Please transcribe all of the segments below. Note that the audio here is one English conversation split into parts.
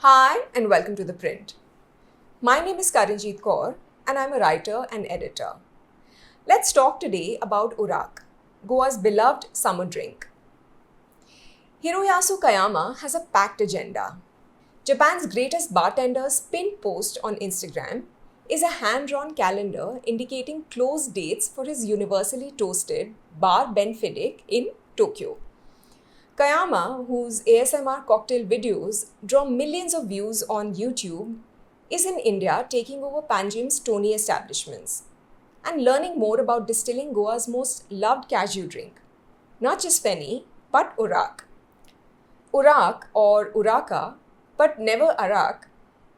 Hi and welcome to The Print. My name is Karanjeet Kaur and I'm a writer and editor. Let's talk today about Urak, Goa's beloved summer drink. Hiroyasu Kayama has a packed agenda. Japan's greatest bartender's pinned post on Instagram is a hand-drawn calendar indicating close dates for his universally toasted Bar Benfidik in Tokyo. Kayama, whose ASMR cocktail videos draw millions of views on YouTube, is in India taking over Panjim's Tony establishments and learning more about distilling Goa's most loved cashew drink. Not just Feni, but Urak. Urak or Uraka, but never Arak,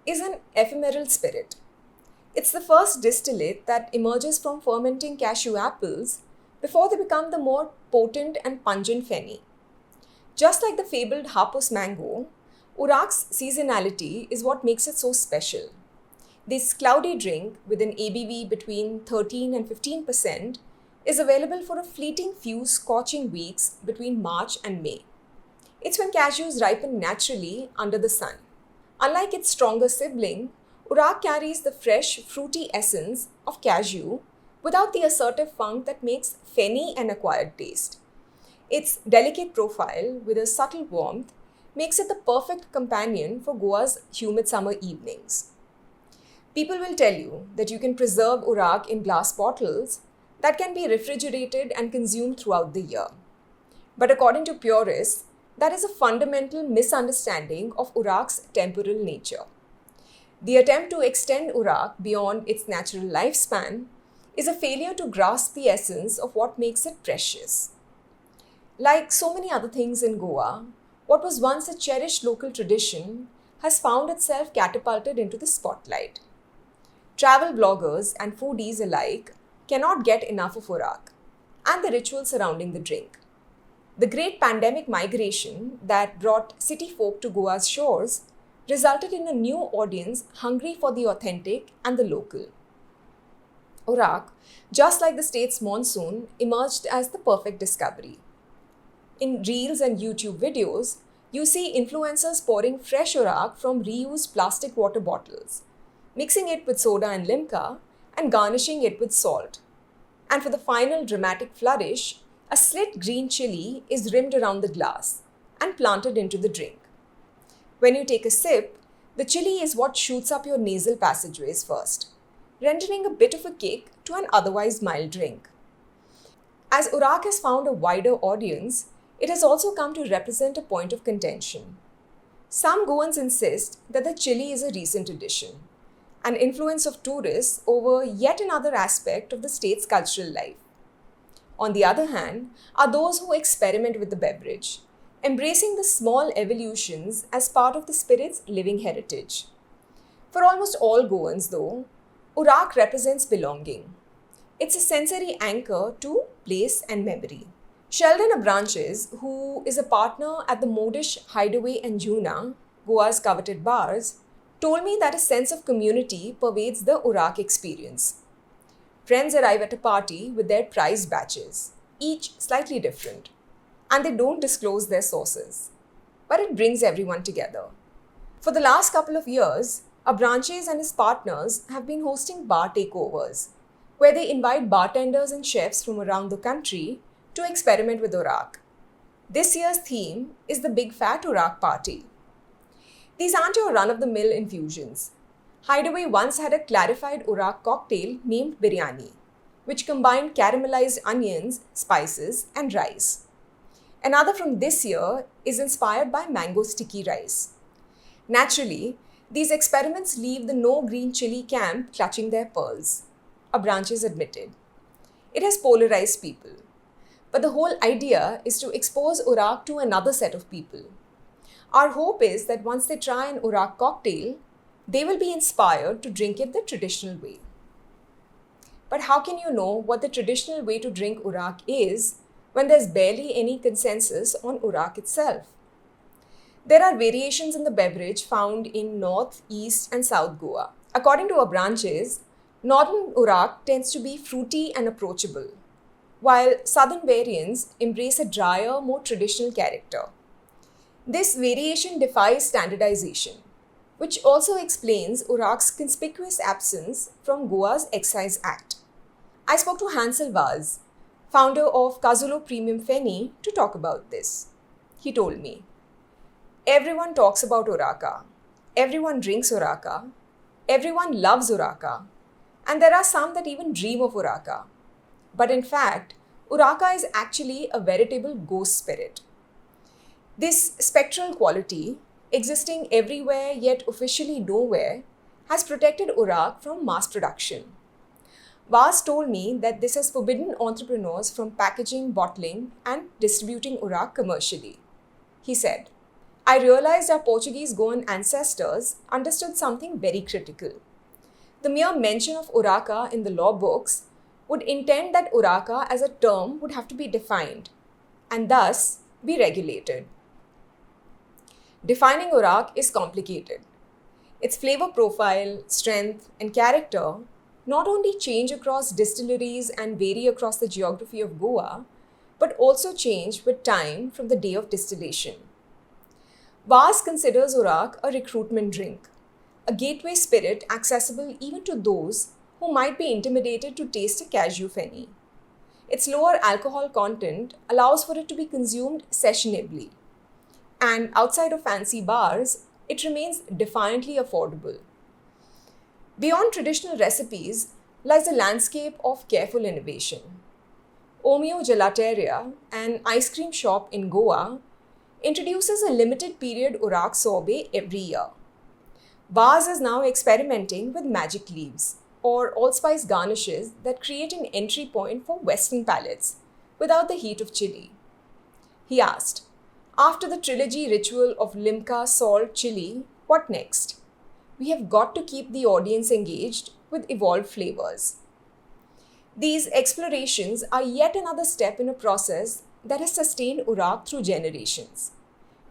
is an ephemeral spirit. It's the first distillate that emerges from fermenting cashew apples before they become the more potent and pungent Feni. Just like the fabled Hapus mango, Urak's seasonality is what makes it so special. This cloudy drink with an ABV between 13 and 15% is available for a fleeting few scorching weeks between March and May. It's when cashews ripen naturally under the sun. Unlike its stronger sibling, Urak carries the fresh, fruity essence of cashew without the assertive funk that makes Feni an acquired taste. Its delicate profile with a subtle warmth makes it the perfect companion for Goa's humid summer evenings. People will tell you that you can preserve Urak in glass bottles that can be refrigerated and consumed throughout the year. But according to purists, that is a fundamental misunderstanding of Urak's temporal nature. The attempt to extend Urak beyond its natural lifespan is a failure to grasp the essence of what makes it precious. Like so many other things in Goa, what was once a cherished local tradition has found itself catapulted into the spotlight. Travel bloggers and foodies alike cannot get enough of Urak and the ritual surrounding the drink. The great pandemic migration that brought city folk to Goa's shores resulted in a new audience hungry for the authentic and the local. Urak, just like the state's monsoon, emerged as the perfect discovery. In reels and YouTube videos, you see influencers pouring fresh Urak from reused plastic water bottles, mixing it with soda and limca, and garnishing it with salt. And for the final dramatic flourish, a slit green chili is rimmed around the glass and planted into the drink. When you take a sip, the chili is what shoots up your nasal passageways first, rendering a bit of a kick to an otherwise mild drink. As Urak has found a wider audience, it has also come to represent a point of contention. Some Goans insist that the chili is a recent addition, an influence of tourists over yet another aspect of the state's cultural life. On the other hand, are those who experiment with the beverage, embracing the small evolutions as part of the spirit's living heritage. For almost all Goans, though, Urak represents belonging. It's a sensory anchor to place and memory. Sheldon Abranches, who is a partner at the modish Hideaway and Juna, Goa's coveted bars, told me that a sense of community pervades the Urak experience. Friends arrive at a party with their prized batches, each slightly different, and they don't disclose their sources. But it brings everyone together. For the last couple of years, Abranches and his partners have been hosting bar takeovers, where they invite bartenders and chefs from around the country to experiment with Urak. This year's theme is the Big Fat Urak Party. These aren't your run-of-the-mill infusions. Hideaway once had a clarified Urak cocktail named Biryani, which combined caramelized onions, spices, and rice. Another from this year is inspired by mango sticky rice. Naturally, these experiments leave the no green chili camp clutching their pearls, Abranches admitted. It has polarized people. But the whole idea is to expose Urak to another set of people. Our hope is that once they try an Urak cocktail, they will be inspired to drink it the traditional way. But how can you know what the traditional way to drink Urak is when there's barely any consensus on Urak itself? There are variations in the beverage found in North, East, and South Goa. According to Abranches, Northern Urak tends to be fruity and approachable, while southern variants embrace a drier, more traditional character. This variation defies standardization. which also explains Urak's conspicuous absence from Goa's Excise Act. I spoke to Hansel Vaz, founder of Casulo Premium Feni, to talk about this. He told me, everyone talks about Uraka, everyone drinks Uraka, everyone loves Uraka, and there are some that even dream of Uraka. But in fact, Uraka is actually a veritable ghost spirit. This spectral quality, existing everywhere yet officially nowhere, has protected Urak from mass production. Vaz told me that this has forbidden entrepreneurs from packaging, bottling, and distributing Urak commercially. He said, I realized our Portuguese Goan ancestors understood something very critical. The mere mention of Uraka in the law books would intend that Uraka as a term would have to be defined and thus be regulated. Defining Urak is complicated. Its flavor profile, strength, and character not only change across distilleries and vary across the geography of Goa, but also change with time from the day of distillation. Vaz considers Urak a recruitment drink, a gateway spirit accessible even to those who might be intimidated to taste a cashew feni. Its lower alcohol content allows for it to be consumed sessionably, and outside of fancy bars, it remains defiantly affordable. Beyond traditional recipes lies a landscape of careful innovation. Omeo Gelateria, an ice cream shop in Goa, introduces a limited period Urak sorbet every year. Vaz is now experimenting with magic leaves, or allspice garnishes that create an entry point for Western palates without the heat of chili. He asked, after the trilogy ritual of limca, salt, chili, what next? We have got to keep the audience engaged with evolved flavors. These explorations are yet another step in a process that has sustained Urak through generations,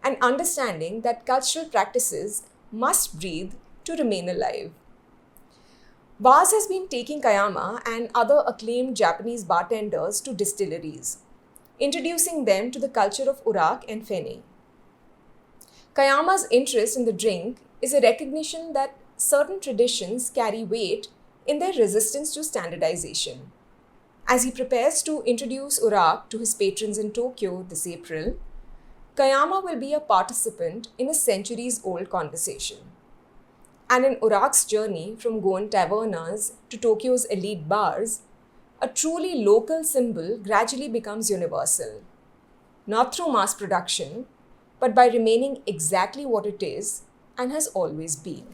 and understanding that cultural practices must breathe to remain alive. Vaz has been taking Kayama and other acclaimed Japanese bartenders to distilleries, introducing them to the culture of Urak and Feni. Kayama's interest in the drink is a recognition that certain traditions carry weight in their resistance to standardization. As he prepares to introduce Urak to his patrons in Tokyo this April, Kayama will be a participant in a centuries-old conversation. And in Urak's journey from Goan tavernas to Tokyo's elite bars, a truly local symbol gradually becomes universal, not through mass production, but by remaining exactly what it is and has always been.